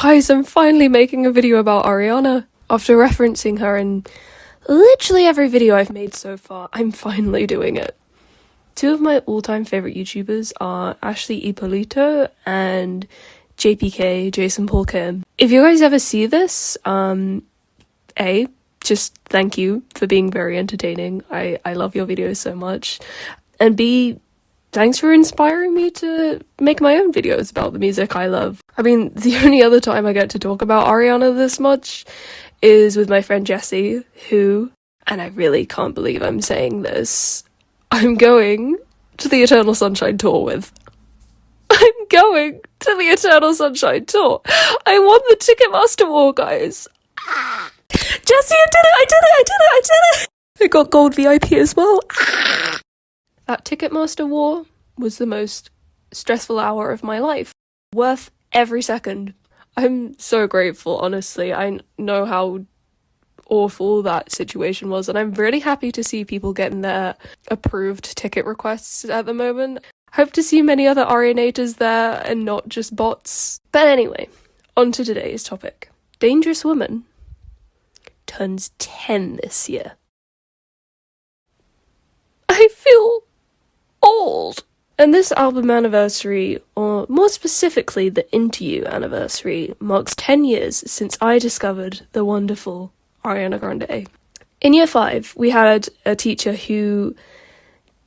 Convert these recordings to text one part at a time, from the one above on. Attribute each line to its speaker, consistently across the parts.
Speaker 1: Guys, I'm finally making a video about Ariana. After referencing her in literally every video I've made so far, I'm finally doing it. Two of my all-time favorite YouTubers are Ashley Ippolito and JPK, Jason Paul Kim. If you guys ever see this, A, just thank you for being very entertaining. I love your videos so much. And B, thanks for inspiring me to make my own videos about the music I love. I mean, the only other time I get to talk about Ariana this much is with my friend Jessie, who, and I really can't believe I'm saying this, I'm going to the Eternal Sunshine Tour with. I'm going to the Eternal Sunshine Tour. I won the Ticketmaster War, guys. Jessie, I did it! I got gold VIP as well. That Ticketmaster War was the most stressful hour of my life. Worth every second. I'm so grateful, honestly. I know how awful that situation was, and I'm really happy to see people getting their approved ticket requests at the moment. Hope to see many other Arianators there and not just bots. But anyway, on to today's topic. Dangerous Woman turns 10 this year. I feel old. And this album anniversary, or more specifically the Into You anniversary, marks 10 years since I discovered the wonderful Ariana Grande. In year 5, we had a teacher who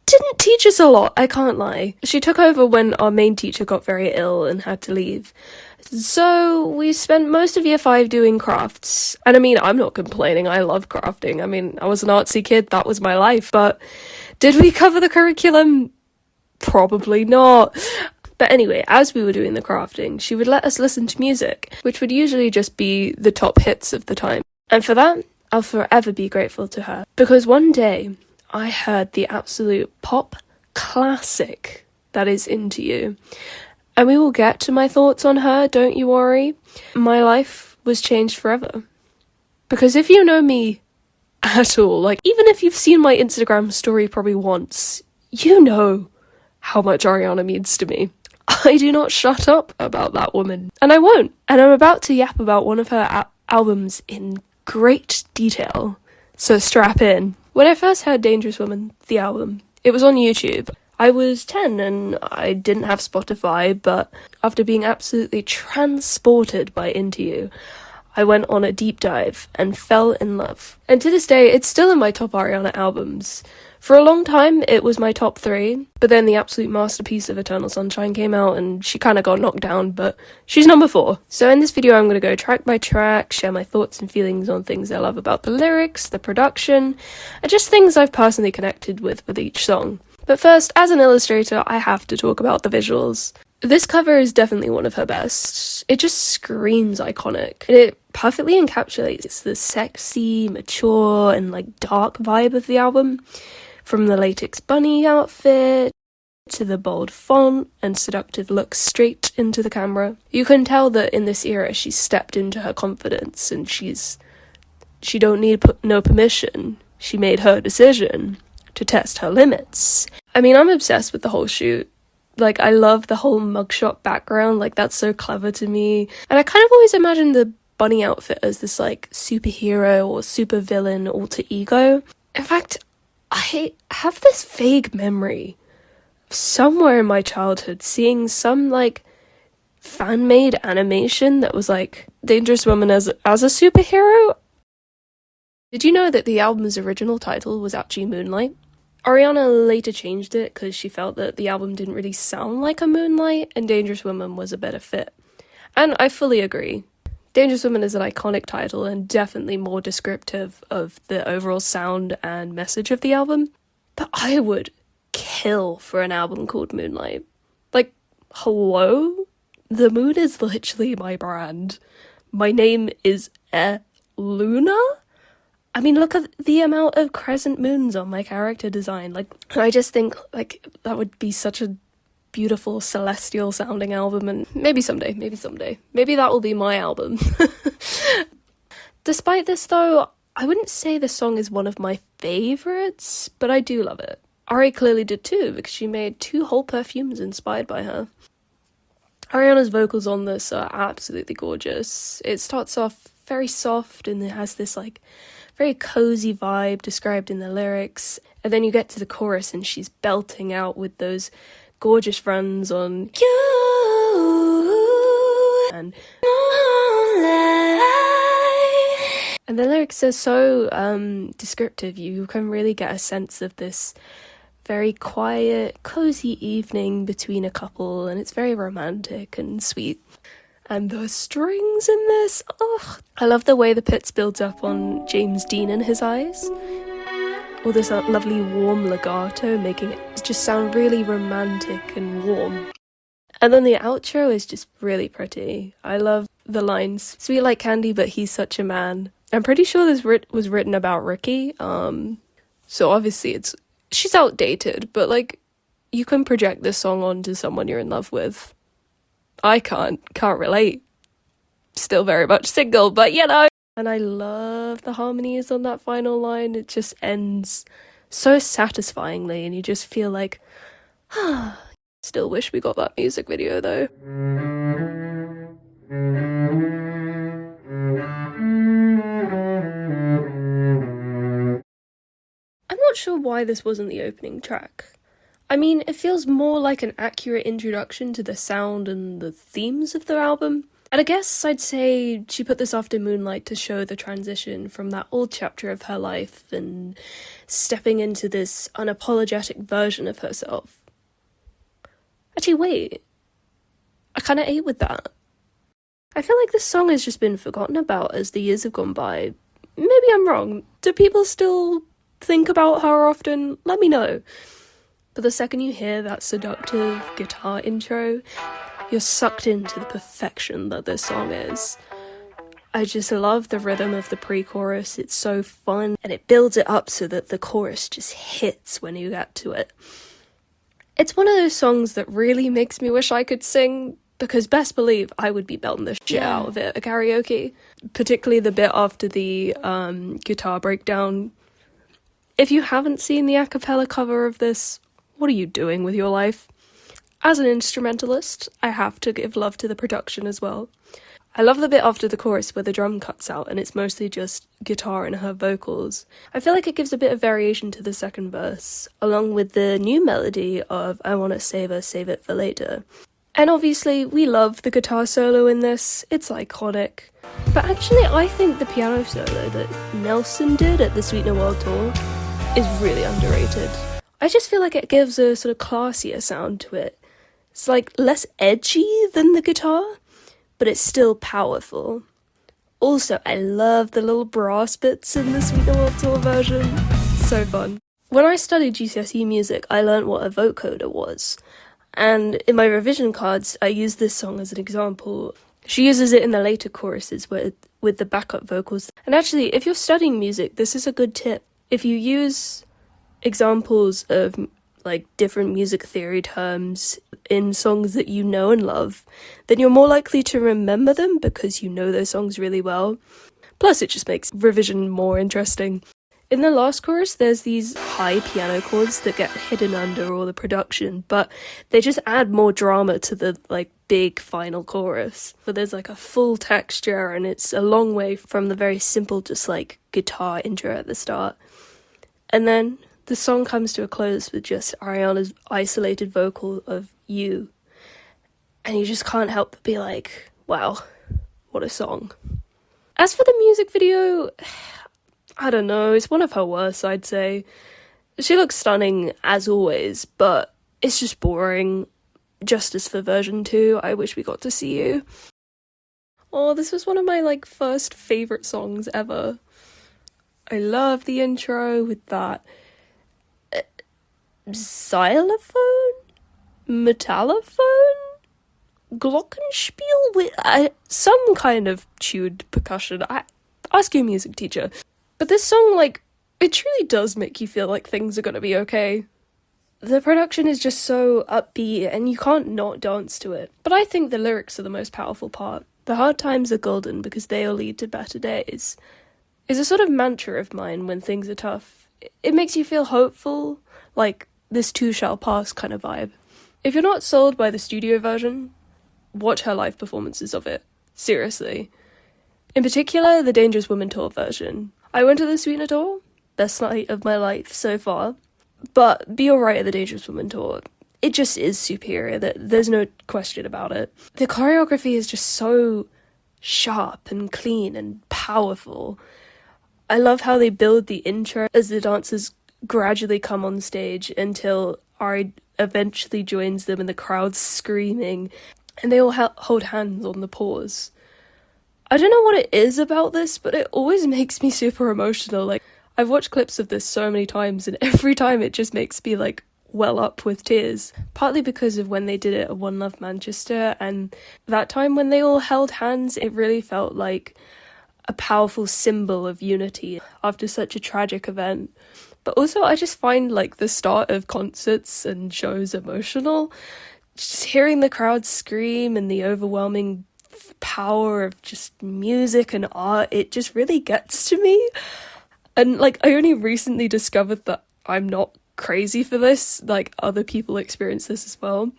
Speaker 1: didn't teach us a lot, I can't lie. She took over when our main teacher got very ill and had to leave. So we spent most of year 5 doing crafts. And I mean, I'm not complaining, I love crafting. I mean, I was an artsy kid, that was my life. But did we cover the curriculum? Probably not. But anyway, as we were doing the crafting, she would let us listen to music, which would usually just be the top hits of the time. And for that, I'll forever be grateful to her. Because one day, I heard the absolute pop classic that is Into You. And we will get to my thoughts on her, don't you worry. My life was changed forever. Because if you know me at all, like even if you've seen my Instagram story probably once, you know how much Ariana means to me. I do not shut up about that woman. And I won't. And I'm about to yap about one of her albums in great detail. So strap in. When I first heard Dangerous Woman, the album, it was on YouTube. I was 10 and I didn't have Spotify, but after being absolutely transported by Into You, I went on a deep dive and fell in love. And to this day, it's still in my top Ariana albums. For a long time, it was my top 3, but then the absolute masterpiece of Eternal Sunshine came out and she kind of got knocked down, but she's number 4. So in this video, I'm going to go track by track, share my thoughts and feelings on things I love about the lyrics, the production, and just things I've personally connected with each song. But first, as an illustrator, I have to talk about the visuals. This cover is definitely one of her best. It just screams iconic. And it perfectly encapsulates the sexy, mature, and dark vibe of the album. From the latex bunny outfit, to the bold font and seductive look straight into the camera. You can tell that in this era she's stepped into her confidence and she don't need no permission. She made her decision to test her limits. I mean, I'm obsessed with the whole shoot. I love the whole mugshot background, that's so clever to me. And I kind of always imagined the bunny outfit as this superhero or super-villain alter ego. In fact, I have this vague memory of somewhere in my childhood seeing some fan-made animation that was Dangerous Woman as a superhero. Did you know that the album's original title was actually Moonlight? Ariana later changed it because she felt that the album didn't really sound like a Moonlight and Dangerous Woman was a better fit. And I fully agree. Dangerous Woman is an iconic title and definitely more descriptive of the overall sound and message of the album. But I would kill for an album called Moonlight. Hello? The moon is literally my brand. My name is Luna? I mean, look at the amount of crescent moons on my character design. I just think, that would be such a beautiful celestial sounding album, and maybe someday. Maybe that will be my album. Despite this though, I wouldn't say this song is one of my favorites, but I do love it. Ari clearly did too, because she made 2 whole perfumes inspired by her. Ariana's vocals on this are absolutely gorgeous. It starts off very soft and it has this like very cozy vibe described in the lyrics, and then you get to the chorus and she's belting out with those gorgeous runs on you and Moonlight. And the lyrics are so descriptive. You can really get a sense of this very quiet, cozy evening between a couple, and it's very romantic and sweet. And the strings in this, oh, I love the way the Pitts builds up on James Dean and his eyes. All this lovely warm legato, making it just sound really romantic and warm. And then the outro is just really pretty. I love the lines, sweet like candy, but he's such a man. I'm pretty sure this was written about Ricky, so obviously she's outdated, but like, you can project this song onto someone you're in love with. I can't relate. Still very much single, but you know. And I love the harmonies on that final line. It just ends so satisfyingly, and you just feel like, still wish we got that music video though. I'm not sure why this wasn't the opening track. I mean, it feels more like an accurate introduction to the sound and the themes of the album. And I guess I'd say she put this after Moonlight to show the transition from that old chapter of her life and stepping into this unapologetic version of herself. Actually, wait. I kind of ate with that. I feel like this song has just been forgotten about as the years have gone by. Maybe I'm wrong. Do people still think about her often? Let me know. But the second you hear that seductive guitar intro, you're sucked into the perfection that this song is. I just love the rhythm of the pre-chorus. It's so fun, and it builds it up so that the chorus just hits when you get to it. It's one of those songs that really makes me wish I could sing, because best believe I would be belting the shit out of it at karaoke. Particularly the bit after the guitar breakdown. If you haven't seen the a cappella cover of this, what are you doing with your life? As an instrumentalist, I have to give love to the production as well. I love the bit after the chorus where the drum cuts out and it's mostly just guitar and her vocals. I feel like it gives a bit of variation to the second verse, along with the new melody of I Wanna Save Her, Save It For Later. And obviously, we love the guitar solo in this, it's iconic. But actually, I think the piano solo that Nelson did at the Sweetener World Tour is really underrated. I just feel like it gives a sort of classier sound to it. It's like less edgy than the guitar, but it's still powerful. Also, I love the little brass bits in the Sweetener World Tour version. It's so fun. When I studied GCSE music, I learned what a vocoder was. And in my revision cards, I used this song as an example. She uses it in the later choruses with the backup vocals. And actually, if you're studying music, this is a good tip. If you use examples of like different music theory terms in songs that you know and love, then you're more likely to remember them because you know those songs really well. Plus, it just makes revision more interesting. In the last chorus, there's these high piano chords that get hidden under all the production, but they just add more drama to the like big final chorus. But there's like a full texture, and it's a long way from the very simple just like guitar intro at the start. And then the song comes to a close with just Ariana's isolated vocal of You. And you just can't help but be like, wow, what a song. As for the music video, I don't know, it's one of her worst, I'd say. She looks stunning, as always, but it's just boring. Justice for version 2, I wish we got to see you. Oh, this was one of my, like, first favourite songs ever. I love the intro with that xylophone? Metallophone? Glockenspiel? With some kind of tuned percussion. Ask your music teacher. But this song, like, it truly does make you feel like things are gonna be okay. The production is just so upbeat and you can't not dance to it. But I think the lyrics are the most powerful part. The hard times are golden because they'll lead to better days is a sort of mantra of mine when things are tough. It makes you feel hopeful, like this too shall pass kind of vibe. If you're not sold by the studio version, watch her live performances of it. Seriously. In particular, the Dangerous Woman tour version. I went to the Sweetener tour, best night of my life so far. But Be Alright at the Dangerous Woman tour, it just is superior. There's no question about it. The choreography is just so sharp and clean and powerful. I love how they build the intro as the dancers gradually come on stage until Ari eventually joins them and the crowd's screaming, and they all hold hands on the pause. I don't know what it is about this, but it always makes me super emotional. Like, I've watched clips of this so many times, and every time it just makes me, like, well up with tears. Partly because of when they did it at One Love Manchester, and that time when they all held hands, it really felt like a powerful symbol of unity after such a tragic event. But also, I just find, like, the start of concerts and shows emotional. Just hearing the crowd scream and the overwhelming power of just music and art, it just really gets to me. And, like, I only recently discovered that I'm not crazy for this. Like, other people experience this as well.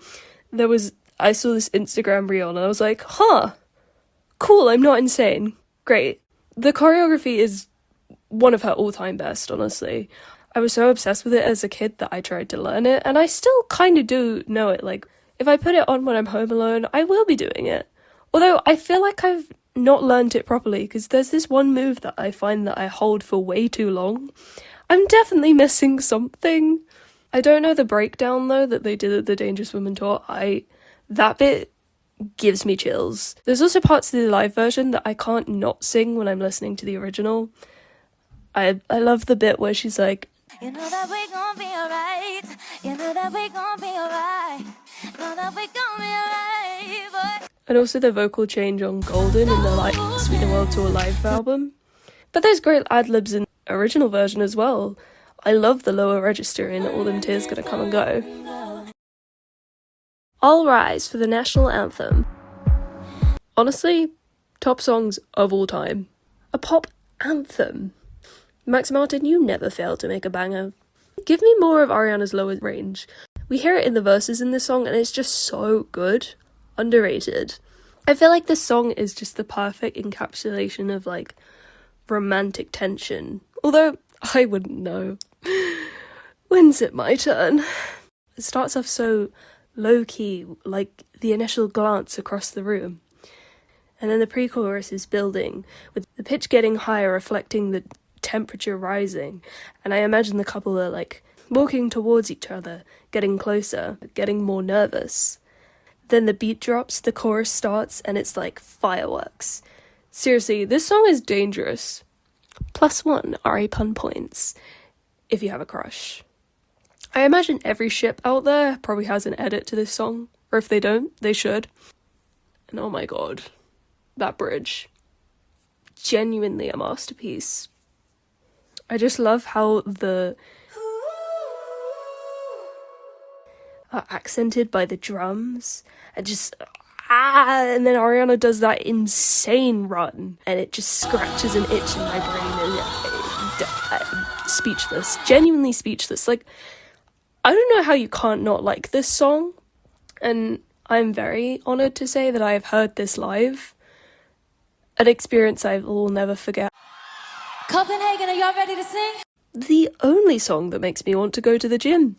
Speaker 1: I saw this Instagram reel and I was like, huh, cool, I'm not insane. Great. The choreography is one of her all-time best, honestly. I was so obsessed with it as a kid that I tried to learn it, and I still kind of do know it. Like, if I put it on when I'm home alone, I will be doing it. Although I feel like I've not learned it properly, because there's this one move that I find that I hold for way too long. I'm definitely missing something. I don't know the breakdown, though, that they did at the Dangerous Woman tour. That bit gives me chills. There's also parts of the live version that I can't not sing when I'm listening to the original. I love the bit where she's like, you know that we gon' be alright. You know that we gon' be alright. Know that we gon' be alright, boy. And also the vocal change on Golden in the like Sweetener World Tour live album. But there's great ad-libs in the original version as well. I love the lower register in All Them Tears Gonna Come and Go. All rise for the national anthem. Honestly, top songs of all time. A pop anthem. Max Martin, you never fail to make a banger. Give me more of Ariana's lower range. We hear it in the verses in this song and it's just so good. Underrated. I feel like this song is just the perfect encapsulation of, like, romantic tension. Although, I wouldn't know. When's it my turn? It starts off so low-key, like the initial glance across the room. And then the pre-chorus is building, with the pitch getting higher, reflecting the temperature rising. And I imagine the couple are, like, walking towards each other, getting closer, getting more nervous. Then the beat drops, the chorus starts, and it's like fireworks. Seriously, this song is dangerous. +1 RA pun points, if you have a crush. I imagine every ship out there probably has an edit to this song, or if they don't, they should. And oh my god, that bridge. Genuinely a masterpiece. I just love how the are accented by the drums, and just and then Ariana does that insane run, and it just scratches an itch in my brain, and speechless, genuinely speechless. Like, I don't know how you can't not like this song, and I'm very honoured to say that I have heard this live, an experience I will never forget. Copenhagen, are y'all ready to sing? The only song that makes me want to go to the gym.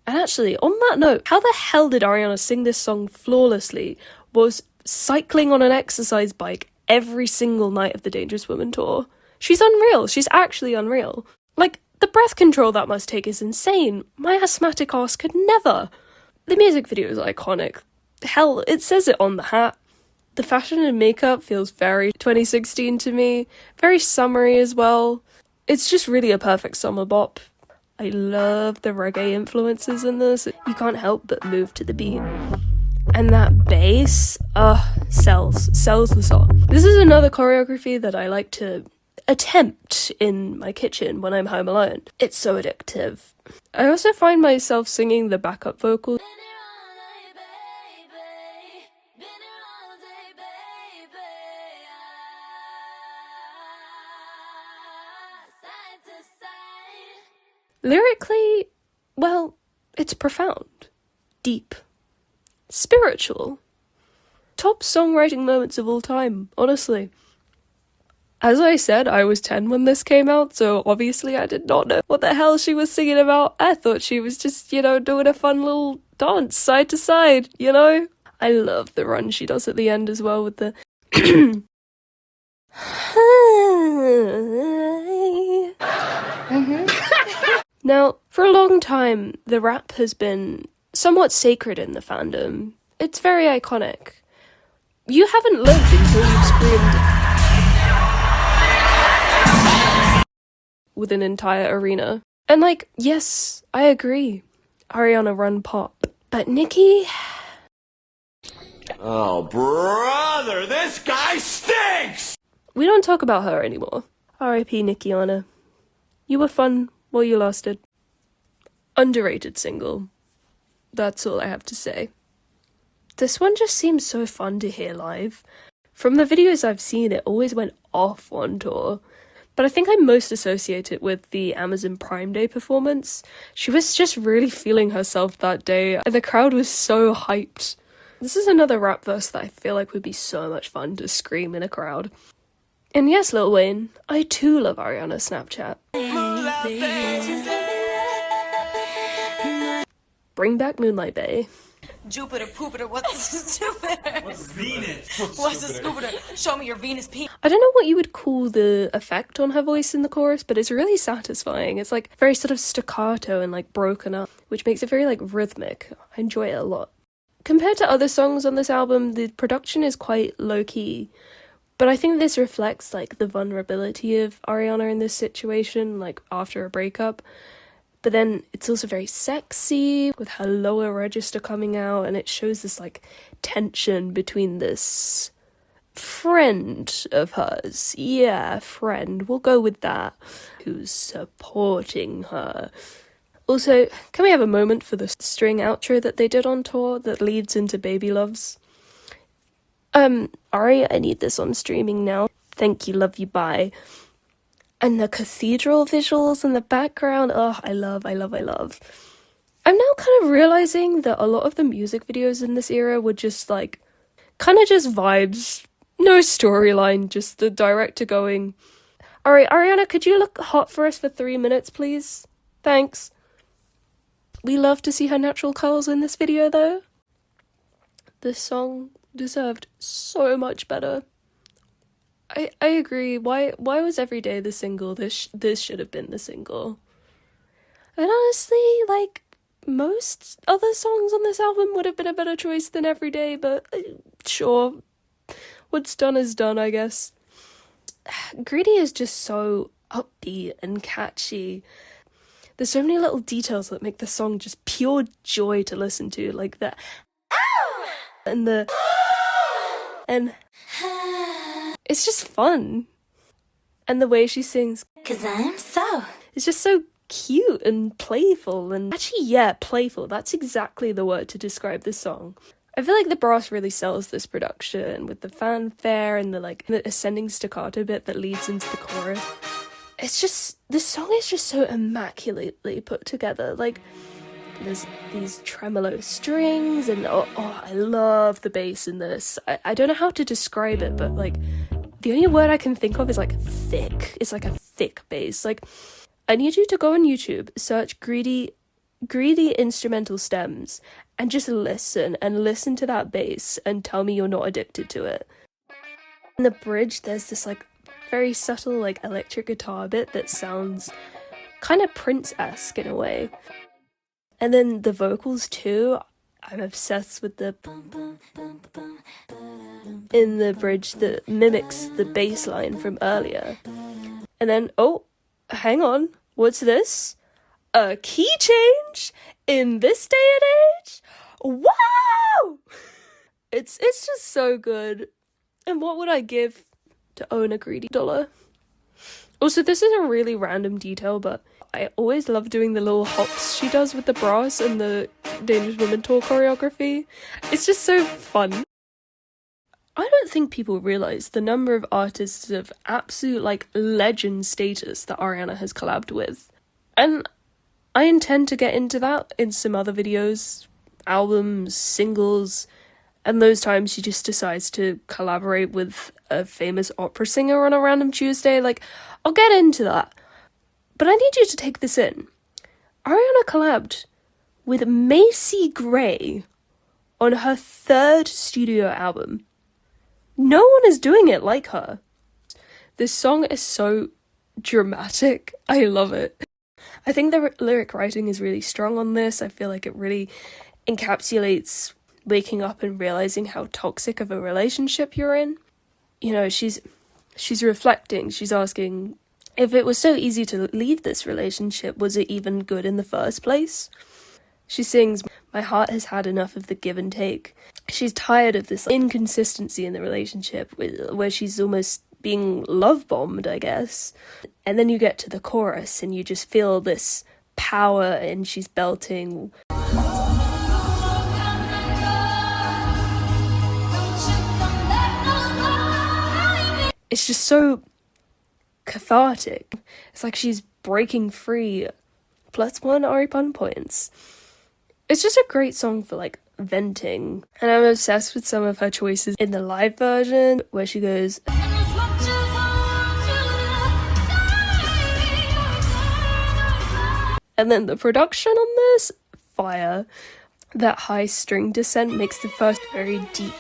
Speaker 1: And actually, on that note, how the hell did Ariana sing this song flawlessly was cycling on an exercise bike every single night of the Dangerous Woman tour? She's unreal. She's actually unreal. Like, the breath control that must take is insane. My asthmatic ass could never. The music video is iconic. Hell, it says it on the hat. The fashion and makeup feels very 2016 to me. Very summery as well. It's just really a perfect summer bop. I love the reggae influences in this. You can't help but move to the beat. And that bass, sells the song. This is another choreography that I like to attempt in my kitchen when I'm home alone. It's so addictive. I also find myself singing the backup vocals. Lyrically, well, it's profound, deep, spiritual. top songwriting moments of all time, honestly. As I said, I was 10 when this came out, so obviously I did not know what the hell she was singing about. I thought she was just, doing a fun little dance side to side, I love the run she does at the end as well with the... Now, for a long time, the rap has been somewhat sacred in the fandom. It's very iconic. You haven't lived until you've screamed with an entire arena. And yes, I agree. Ariana run pop. But Nicki...
Speaker 2: Oh, brother, this guy stinks!
Speaker 1: We don't talk about her anymore. R.I.P. Nicki Anna. You were fun while you lasted. Underrated single. That's all I have to say. This one just seems so fun to hear live. From the videos I've seen, it always went off on tour. But I think I most associate it with the Amazon Prime Day performance. She was just really feeling herself that day, and the crowd was so hyped. This is another rap verse that I feel like would be so much fun to scream in a crowd. And yes, Lil Wayne, I too love Ariana's Snapchat. Bring back Moonlight, bae.
Speaker 3: Jupiter, Poopiter, what's Jupiter?
Speaker 2: What's Venus?
Speaker 3: What's a Scooter? Show me your Venus P.
Speaker 1: I don't know what you would call the effect on her voice in the chorus, but it's really satisfying. It's very sort of staccato and broken up, which makes it very rhythmic. I enjoy it a lot. Compared to other songs on this album, the production is quite low-key, but I think this reflects the vulnerability of Ariana in this situation, after a breakup. But then it's also very sexy with her lower register coming out, and it shows this tension between this friend of hers. Yeah, friend, we'll go with that. Who's supporting her. Also, can we have a moment for the string outro that they did on tour that leads into Baby Loves? Ari, I need this on streaming now. Thank you, love you, bye. And the cathedral visuals in the background, oh, I love. I'm now kind of realizing that a lot of the music videos in this era were just kind of just vibes. No storyline, just the director going, alright, Ariana, could you look hot for us for 3 minutes, please? Thanks. We love to see her natural curls in this video, though. This song deserved so much better. I agree. Why was Every Day the single? This should have been the single. And honestly, most other songs on this album would have been a better choice than Every Day, but sure. What's done is done, I guess. Greedy is just so upbeat and catchy. There's so many little details that make the song just pure joy to listen to, like the ow! And it's just fun. And the way she sings,
Speaker 3: 'Cause I'm so.
Speaker 1: It's just so cute and playful. And actually, yeah, playful. That's exactly the word to describe this song. I feel like the brass really sells this production with the fanfare and the ascending staccato bit that leads into the chorus. It's just, this song is just so immaculately put together. There's these tremolo strings and oh, I love the bass in this. I don't know how to describe it, but the only word I can think of is thick. It's a thick bass. I need you to go on YouTube, search greedy instrumental stems, and just listen to that bass and tell me you're not addicted to it. In the bridge, there's this very subtle electric guitar bit that sounds kind of Prince-esque in a way. And then the vocals too, I'm obsessed with the in the bridge that mimics the bass line from earlier. And then, oh, hang on, what's this? A key change in this day and age? Wow! It's just so good. And what would I give to own a greedy dollar? Also, this is a really random detail, but I always love doing the little hops she does with the brass and the Dangerous Women Tour choreography. It's just so fun. I don't think people realise the number of artists of absolute legend status that Ariana has collabed with. And I intend to get into that in some other videos, albums, singles, And those times she just decides to collaborate with a famous opera singer on a random Tuesday. Like, I'll get into that. But I need you to take this in. Ariana collabed with Macy Gray on her 3rd studio album. No one is doing it like her. This song is so dramatic. I love it. I think the lyric writing is really strong on this. I feel like it really encapsulates waking up and realizing how toxic of a relationship you're in. You know, she's reflecting, she's asking, if it was so easy to leave this relationship, was it even good in the first place? She sings, my heart has had enough of the give and take. She's tired of this inconsistency in the relationship where she's almost being love bombed, I guess. And then you get to the chorus and you just feel this power, and she's belting. It's just so cathartic. It's like she's breaking free. +1 Ari pun points. It's just a great song for like venting. And I'm obsessed with some of her choices in the live version where she goes, and then the production on this, fire. That high string descent makes the first very deep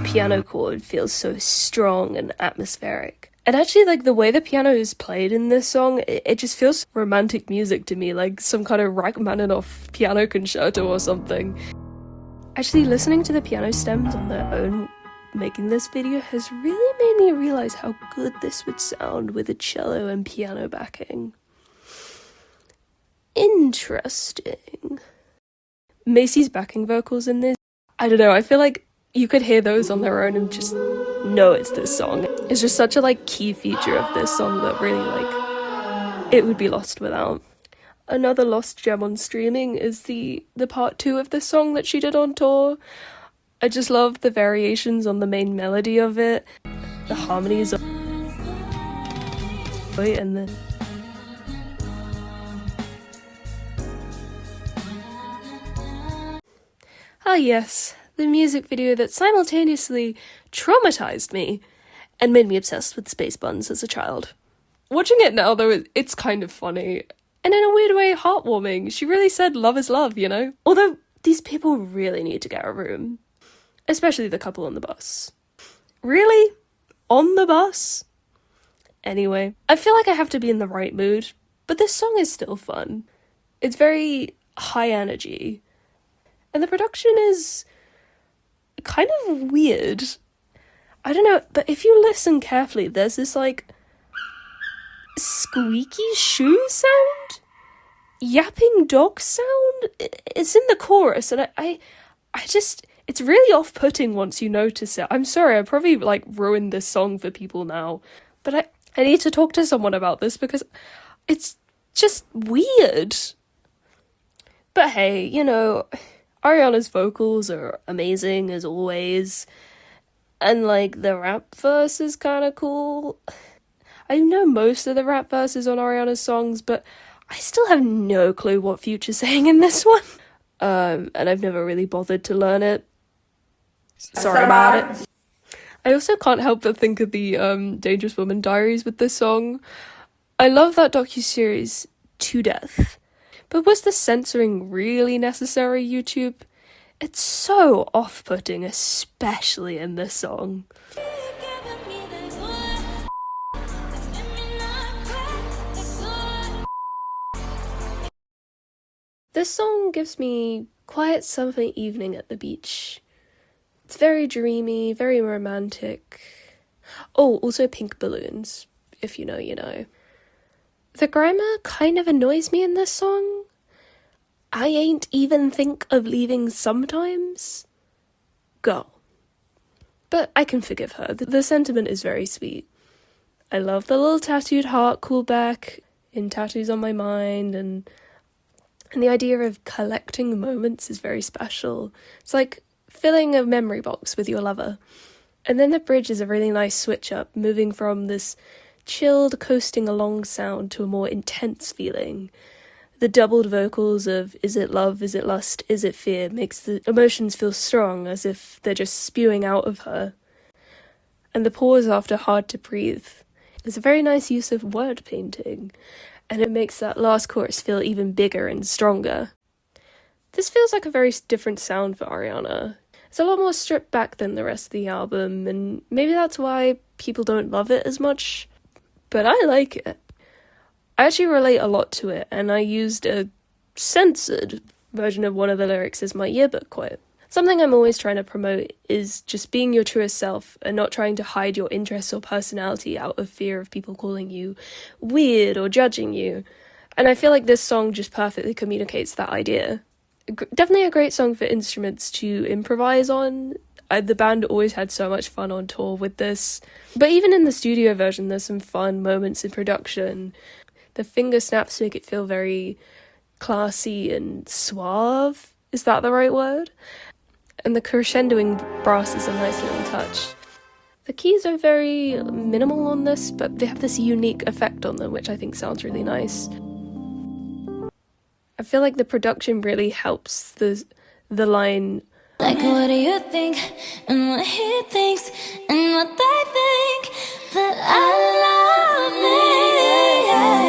Speaker 1: piano chord feel so strong and atmospheric. And actually, like, the way the piano is played in this song, it just feels romantic music to me, like some kind of Rachmaninoff piano concerto or something. Actually, listening to the piano stems on their own making this video has really made me realize how good this would sound with a cello and piano backing. Interesting. Macy's backing vocals in this, I don't know, I feel like you could hear those on their own and just know it's this song. It's just such a like key feature of this song that really like it would be lost without. Another lost gem on streaming is the part 2 of this song that she did on tour. I just love the variations on the main melody of it, the harmonies of and the ah yes, the music video that simultaneously traumatized me and made me obsessed with space buns as a child. Watching it now, though, it's kind of funny. And in a weird way, heartwarming. She really said love is love, you know? Although, these people really need to get a room. Especially the couple on the bus. Really? On the bus? Anyway, I feel like I have to be in the right mood, but this song is still fun. It's very high energy. And the production is kind of weird. I don't know, but if you listen carefully, there's this like squeaky shoe sound? Yapping dog sound? It's in the chorus, and I just, it's really off-putting once you notice it. I'm sorry, I probably like ruined this song for people now, but I need to talk to someone about this because it's just weird. But hey, you know, Ariana's vocals are amazing as always, and like the rap verse is kind of cool. I know most of the rap verses on Ariana's songs, but I still have no clue what Future's saying in this one. And I've never really bothered to learn it. Sorry about it. I also can't help but think of the Dangerous Woman Diaries with this song. I love that docuseries to death. But was the censoring really necessary, YouTube? It's so off-putting, especially in this song. This song gives me quiet summer evening at the beach. It's very dreamy, very romantic. Oh, also pink balloons. If you know, you know. The grammar kind of annoys me in this song. I ain't even think of leaving sometimes. Girl. But I can forgive her. The sentiment is very sweet. I love the little tattooed heart callback in Tattoos on My Mind, and the idea of collecting moments is very special. It's like filling a memory box with your lover. And then the bridge is a really nice switch up, moving from this chilled, coasting along sound to a more intense feeling. The doubled vocals of is it love, is it lust, is it fear makes the emotions feel strong, as if they're just spewing out of her. And the pause after hard to breathe is a very nice use of word painting, and it makes that last chorus feel even bigger and stronger. This feels like a very different sound for Ariana. It's a lot more stripped back than the rest of the album, and maybe that's why people don't love it as much, but I like it. I actually relate a lot to it, and I used a censored version of one of the lyrics as my yearbook quote. Something I'm always trying to promote is just being your truest self and not trying to hide your interests or personality out of fear of people calling you weird or judging you. And I feel like this song just perfectly communicates that idea. Definitely a great song for instruments to improvise on. The band always had so much fun on tour with this. But even in the studio version, there's some fun moments in production. The finger snaps make it feel very classy and suave. Is that the right word? And the crescendoing brass is a nice little touch. The keys are very minimal on this, but they have this unique effect on them, which I think sounds really nice. I feel like the production really helps the line,
Speaker 4: like what do you think, and what he thinks, and what they think, that I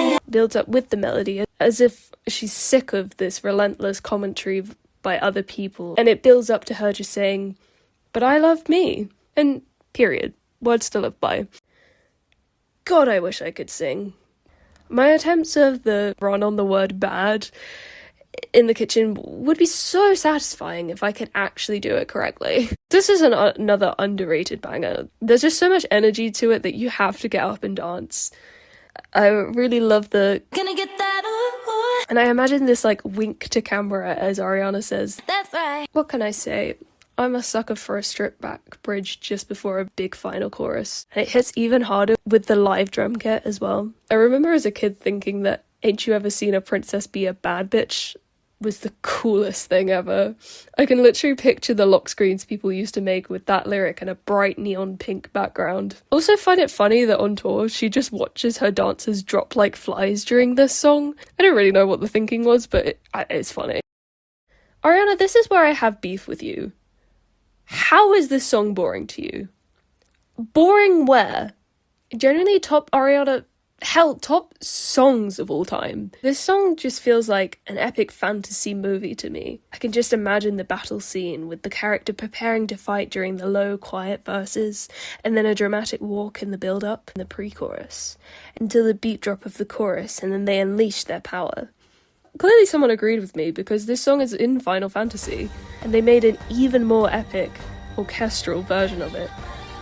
Speaker 4: love me.
Speaker 1: Builds up with the melody, as if she's sick of this relentless commentary by other people, and it builds up to her just saying, but I love me, and period. Words to live by. God, I wish I could sing. My attempts of the run on the word bad in the kitchen would be so satisfying if I could actually do it correctly. This is another underrated banger. There's just so much energy to it that you have to get up and dance. I really love the
Speaker 4: Gonna get that ooh,
Speaker 1: and I imagine this like wink to camera as Ariana says,
Speaker 4: that's right.
Speaker 1: what can I say? I'm a sucker for a stripped back bridge just before a big final chorus. And it hits even harder with the live drum kit as well. I remember as a kid thinking that Ain't You Ever Seen a Princess Be a Bad Bitch was the coolest thing ever. I can literally picture the lock screens people used to make with that lyric and a bright neon pink background. Also find it funny that on tour she just watches her dancers drop like flies during this song. I don't really know what the thinking was, but it's funny. Ariana, this is where I have beef with you. How is this song boring to you? Boring where? Generally top Ariana, hell, top songs of all time. This song just feels like an epic fantasy movie to me. I can just imagine the battle scene with the character preparing to fight during the low, quiet verses, and then a dramatic walk in the build-up in the pre-chorus, until the beat drop of the chorus, and then they unleash their power. Clearly someone agreed with me, because this song is in Final Fantasy, and they made an even more epic, orchestral version of it.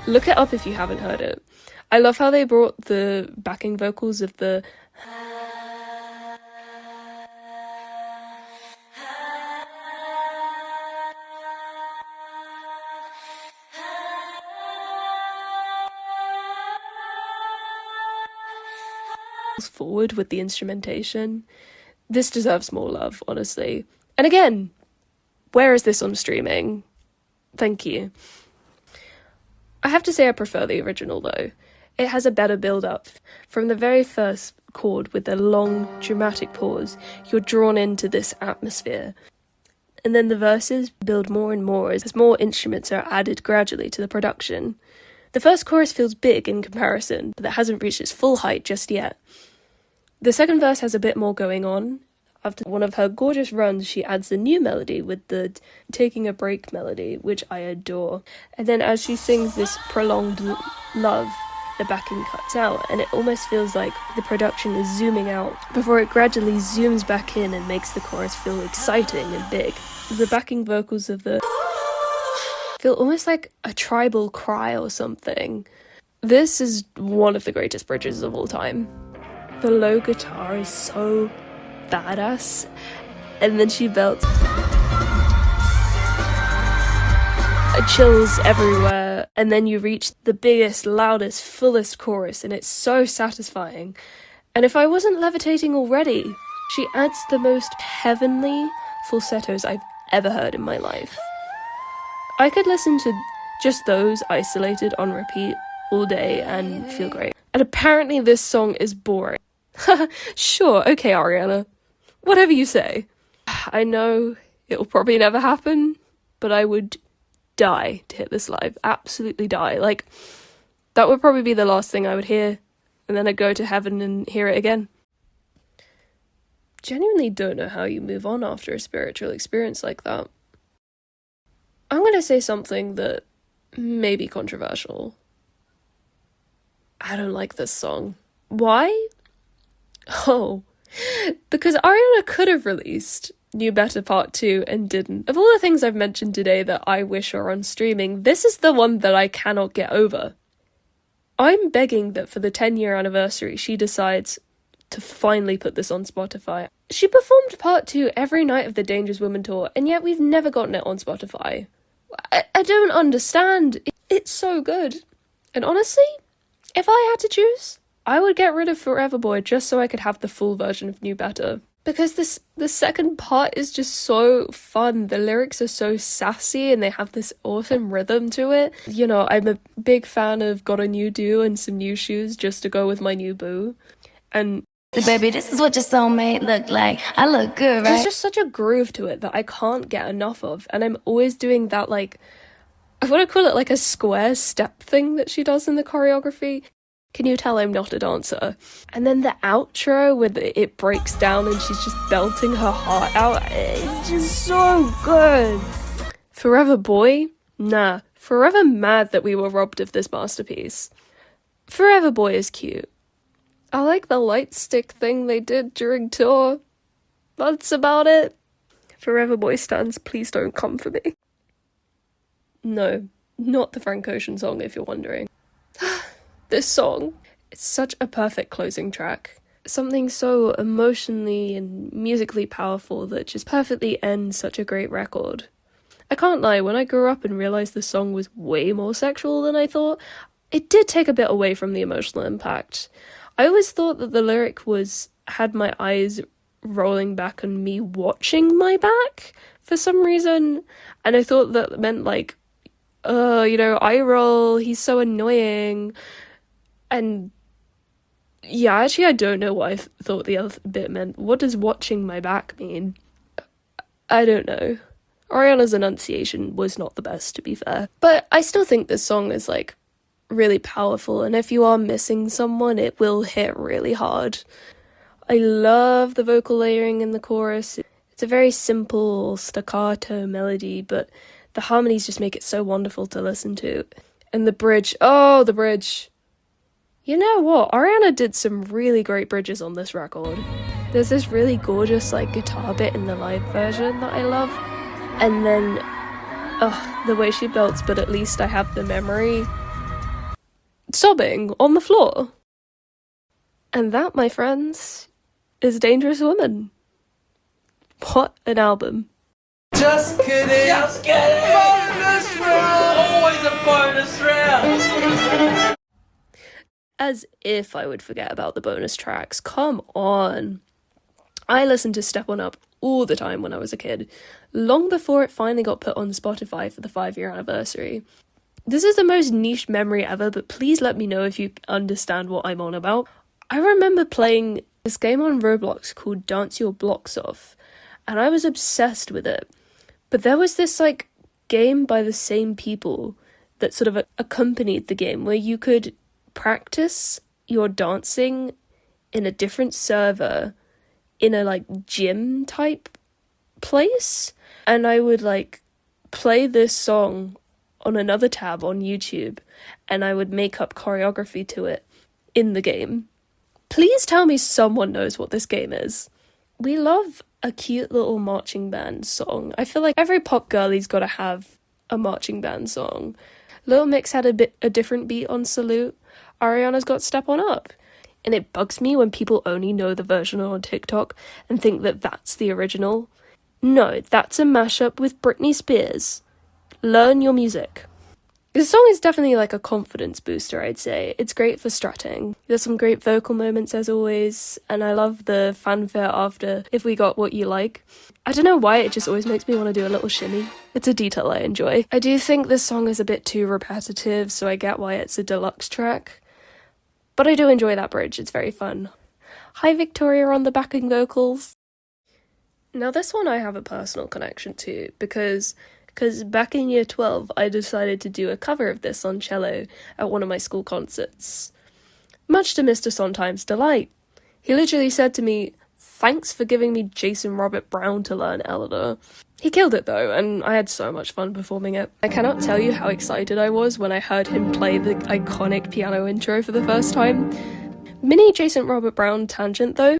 Speaker 1: Look it up if you haven't heard it. I love how they brought the backing vocals of the forward with the instrumentation. This deserves more love, honestly. And again, where is this on streaming? Thank you. I have to say I prefer the original though. It has a better build-up. From the very first chord with the long, dramatic pause, you're drawn into this atmosphere. And then the verses build more and more as more instruments are added gradually to the production. The first chorus feels big in comparison, but that hasn't reached its full height just yet. The second verse has a bit more going on. After one of her gorgeous runs, she adds a new melody with the Taking a Break melody, which I adore. And then as she sings this prolonged love, the backing cuts out, and it almost feels like the production is zooming out before it gradually zooms back in and makes the chorus feel exciting and big. The backing vocals of the feel almost like a tribal cry or something. This is one of the greatest bridges of all time. The low guitar is so badass, and then she belts. Chills everywhere, and then you reach the biggest, loudest, fullest chorus, and it's so satisfying. And if I wasn't levitating already, she adds the most heavenly falsettos I've ever heard in my life. I could listen to just those isolated on repeat all day and feel great. And apparently this song is boring. Sure, okay, Ariana. Whatever you say. I know it'll probably never happen, but I would die to hit this live. Absolutely die. Like, that would probably be the last thing I would hear, and then I'd go to heaven and hear it again. Genuinely don't know how you move on after a spiritual experience like that. I'm gonna say something that may be controversial. I don't like this song. Why? Oh, because Ariana could have released Knew Better Part 2 and didn't. Of all the things I've mentioned today that I wish are on streaming, this is the one that I cannot get over. I'm begging that for the 10-year anniversary, she decides to finally put this on Spotify. She performed Part 2 every night of the Dangerous Woman tour, and yet we've never gotten it on Spotify. I don't understand. It's so good. And honestly, if I had to choose, I would get rid of Forever Boy just so I could have the full version of Knew Better. Because the second part is just so fun. The lyrics are so sassy and they have this awesome rhythm to it. You know, I'm a big fan of Got a New Do and Some New Shoes just to go with my new boo. And
Speaker 4: Baby, this is what your soulmate look like. I look good, right?
Speaker 1: there's just such a groove to it that I can't get enough of. And I'm always doing that, like, I want to call it like a square step thing that she does in the choreography. Can you tell I'm not a dancer? And then the outro where it breaks down and she's just belting her heart out. It's just so good. Forever Boy? Nah. Forever mad that we were robbed of this masterpiece. Forever Boy is cute. I like the light stick thing they did during tour. That's about it. Forever Boy stans, please don't come for me. No, not the Frank Ocean song if you're wondering. This song, it's such a perfect closing track. Something so emotionally and musically powerful that just perfectly ends such a great record. I can't lie, when I grew up and realised the song was way more sexual than I thought, it did take a bit away from the emotional impact. I always thought that the lyric had my eyes rolling back on me watching my back for some reason, and I thought that meant like, eye roll, he's so annoying. And yeah, actually I don't know what I thought the other bit meant. What does watching my back mean? I don't know. Ariana's enunciation was not the best, to be fair. But I still think this song is like really powerful, and if you are missing someone, it will hit really hard. I love the vocal layering in the chorus. It's a very simple staccato melody, but the harmonies just make it so wonderful to listen to. And the bridge, oh, the bridge. You know what? Ariana did some really great bridges on this record. There's this really gorgeous like guitar bit in the live version that I love. And then, the way she belts, but at least I have the memory. Sobbing on the floor. And that, my friends, is Dangerous Woman. What an album.
Speaker 2: Just kidding. Just kidding. Bonus round. Always a bonus round.
Speaker 1: As if I would forget about the bonus tracks. Come on. I listened to Step On Up all the time when I was a kid, long before it finally got put on Spotify for the 5-year anniversary. This is the most niche memory ever, but please let me know if you understand what I'm on about. I remember playing this game on Roblox called Dance Your Blocks Off, and I was obsessed with it. But there was this like game by the same people that sort of accompanied the game where you could practice your dancing in a different server in a like gym type place, and I would like play this song on another tab on YouTube and I would make up choreography to it in the game. Please tell me someone knows what this game is. We love a cute little marching band song. I feel like every pop girlie's gotta have a marching band song. Little Mix had a different beat on Salute. Ariana's got Step On Up. And it bugs me when people only know the version on TikTok and think that that's the original. No, that's a mashup with Britney Spears. Learn your music. This song is definitely like a confidence booster, I'd say. It's great for strutting. There's some great vocal moments as always, and I love the fanfare after If We Got What You Like. I don't know why, it just always makes me want to do a little shimmy. It's a detail I enjoy. I do think this song is a bit too repetitive, so I get why it's a deluxe track. But I do enjoy that bridge, it's very fun. Hi Victoria on the backing vocals. Now this one I have a personal connection to because back in year 12 I decided to do a cover of this on cello at one of my school concerts. Much to Mr. Sondheim's delight, he literally said to me, "Thanks for giving me Jason Robert Brown to learn, Eleanor." He killed it though, and I had so much fun performing it. I cannot tell you how excited I was when I heard him play the iconic piano intro for the first time. Mini Jason Robert Brown tangent though,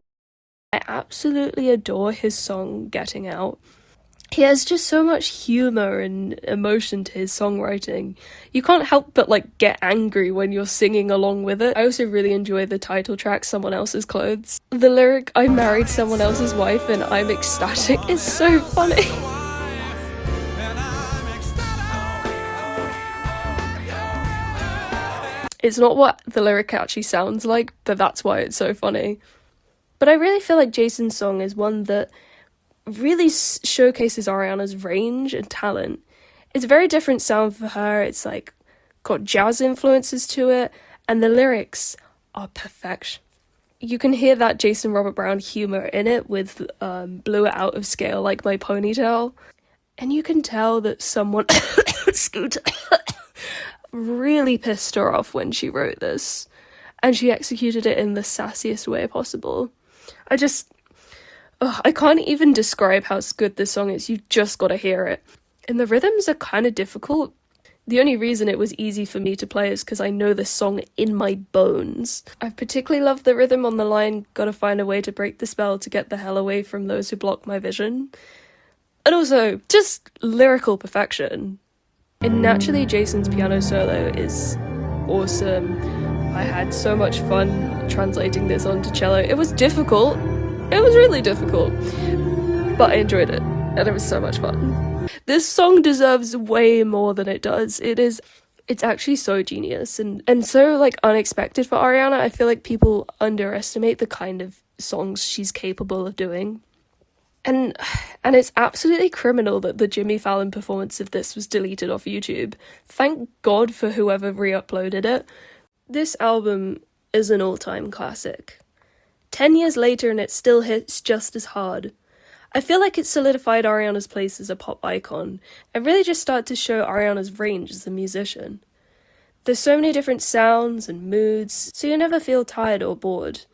Speaker 1: I absolutely adore his song Getting Out. He has just so much humour and emotion to his songwriting. You can't help but get angry when you're singing along with it. I also really enjoy the title track, Someone Else's Clothes. The lyric, "I married someone else's wife and I'm ecstatic," is so funny. It's not what the lyric actually sounds like, but that's why it's so funny. But I really feel like Jason's song is one that really showcases Ariana's range and talent. It's a very different sound for her. It's got jazz influences to it, and the lyrics are perfection. You can hear that Jason Robert Brown humor in it with "blew it out of scale like my ponytail," and you can tell that someone Scooter really pissed her off when she wrote this, and she executed it in the sassiest way possible. I can't even describe how good this song is. You just gotta hear it. And the rhythms are kind of difficult. The only reason it was easy for me to play is because I know this song in my bones. I particularly love the rhythm on the line, "Gotta find a way to break the spell to get the hell away from those who block my vision." And also, just lyrical perfection. And naturally, Jason's piano solo is awesome. I had so much fun translating this onto cello. It was difficult. It was really difficult, but I enjoyed it, and it was so much fun. This song deserves way more than it does. It's actually so genius and so unexpected for Ariana. I feel like people underestimate the kind of songs she's capable of doing. And it's absolutely criminal that the Jimmy Fallon performance of this was deleted off YouTube. Thank God for whoever re-uploaded it. This album is an all-time classic. 10 years later and it still hits just as hard. I feel like it solidified Ariana's place as a pop icon and really just started to show Ariana's range as a musician. There's so many different sounds and moods, so you never feel tired or bored.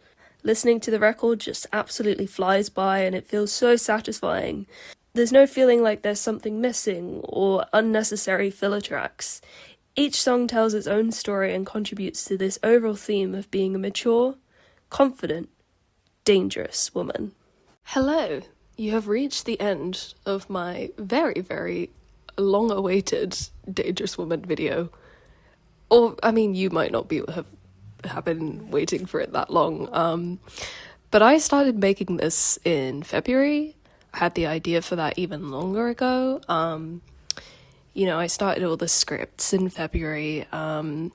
Speaker 1: Listening to the record just absolutely flies by and it feels so satisfying. There's no feeling like there's something missing or unnecessary filler tracks. Each song tells its own story and contributes to this overall theme of being a mature, confident, dangerous woman. Hello, you have reached the end of my very, very long-awaited Dangerous Woman video. Or, I mean, you might not have been waiting for it that long. But I started making this in February. I had the idea for that even longer ago. I started all the scripts in February. But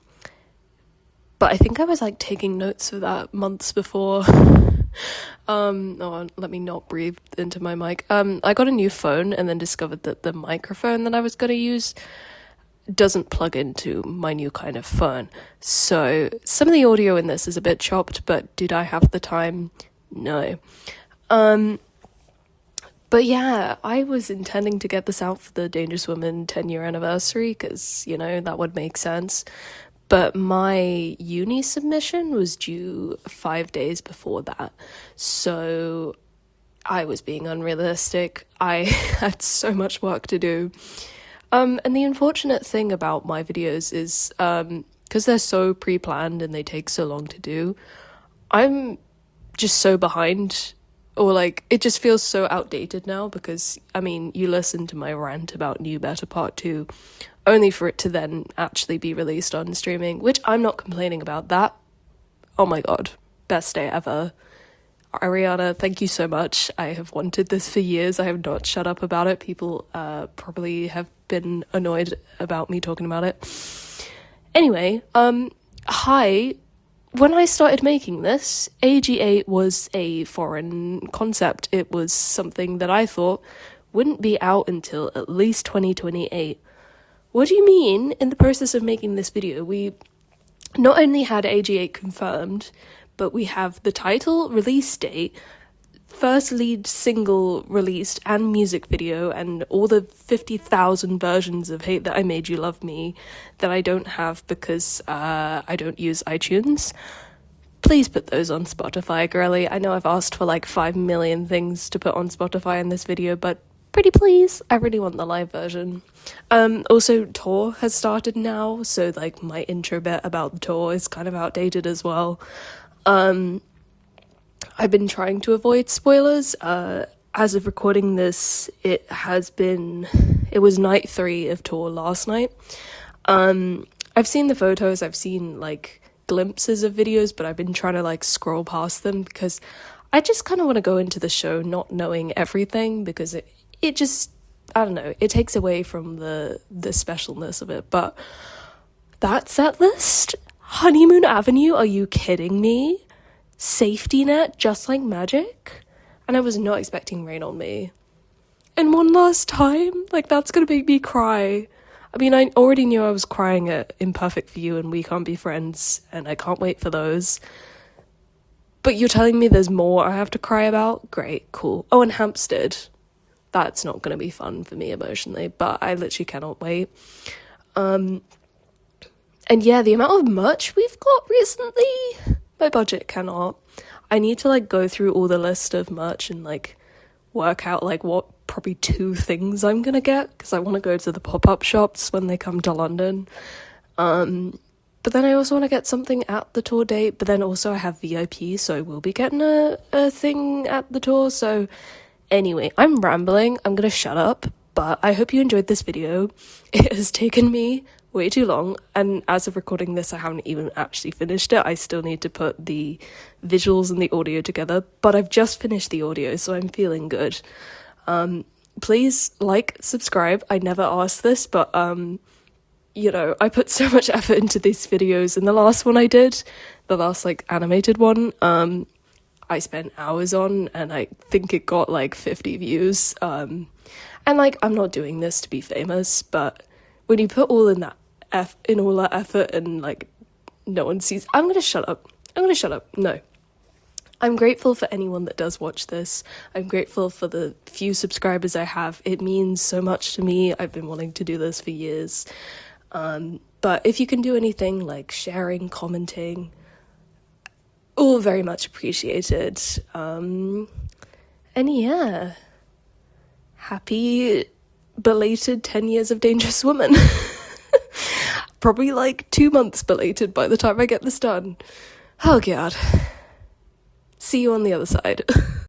Speaker 1: I think I was taking notes for that months before. Let me not breathe into my mic. I got a new phone and then discovered that the microphone that I was going to use doesn't plug into my new kind of phone. So some of the audio in this is a bit chopped, but did I have the time? No. But yeah, I was intending to get this out for the Dangerous Woman 10-year anniversary because, that would make sense. But my uni submission was due 5 days before that. So I was being unrealistic. I had so much work to do. And the unfortunate thing about my videos is, because they're so pre-planned and they take so long to do, I'm just so behind, or it just feels so outdated now because, you listen to my rant about New Better Part 2, only for it to then actually be released on streaming, which I'm not complaining about that. Oh my god, best day ever. Ariana, thank you so much. I have wanted this for years. I have not shut up about it. People probably have been annoyed about me talking about it. Anyway, hi. When I started making this, AG8 was a foreign concept. It was something that I thought wouldn't be out until at least 2028. What do you mean? In the process of making this video, we not only had AG8 confirmed, but we have the title, release date, first lead single released and music video and all the 50,000 versions of Hate That I Made You Love Me that I don't have because I don't use iTunes. Please put those on Spotify, girly. I know I've asked for like 5 million things to put on Spotify in this video, but pretty please, I really want the live version. Also, tour has started now, so like my intro bit about the tour is kind of outdated as well. I've been trying to avoid spoilers. As of recording this, it was night 3 of tour last night. I've seen the photos, I've seen like glimpses of videos, but I've been trying to like scroll past them because I just kind of want to go into the show not knowing everything, because it just, I don't know, it takes away from the specialness of it. But that set list, Honeymoon Avenue, are you kidding me? Safety Net, Just Like Magic, and I was not expecting Rain on Me. And One Last Time, like that's gonna make me cry. I mean, I already knew I was crying at Imperfect for You and We Can't Be Friends, and I can't wait for those. But you're telling me there's more I have to cry about? Great, cool. Oh, and Hampstead. That's not gonna be fun for me emotionally, but I literally cannot wait. And yeah, the amount of merch we've got recently, my budget cannot. I need to like go through all the list of merch and like work out like what probably 2 things I'm gonna get, because I want to go to the pop-up shops when they come to London. But then I also want to get something at the tour date, but then also I have VIP, so I will be getting a thing at the tour. So anyway, I'm rambling, I'm gonna shut up, but I hope you enjoyed this video. It has taken me way too long, and as of recording this I haven't even actually finished it. I still need to put the visuals and the audio together, but I've just finished the audio, so I'm feeling good. Please like, subscribe. I never asked this, but you know, I put so much effort into these videos, and the last one I did, the last like animated one, I spent hours on, and I think it got like 50 views. And like, I'm not doing this to be famous, but when you put all in that all that effort and like no one sees, I'm gonna shut up. No. I'm grateful for anyone that does watch this. I'm grateful for the few subscribers I have. It means so much to me. I've been wanting to do this for years. But if you can do anything like sharing, commenting, all very much appreciated. And yeah, happy belated 10 years of Dangerous Woman. Probably like 2 months belated by the time I get this done. Oh god. See you on the other side.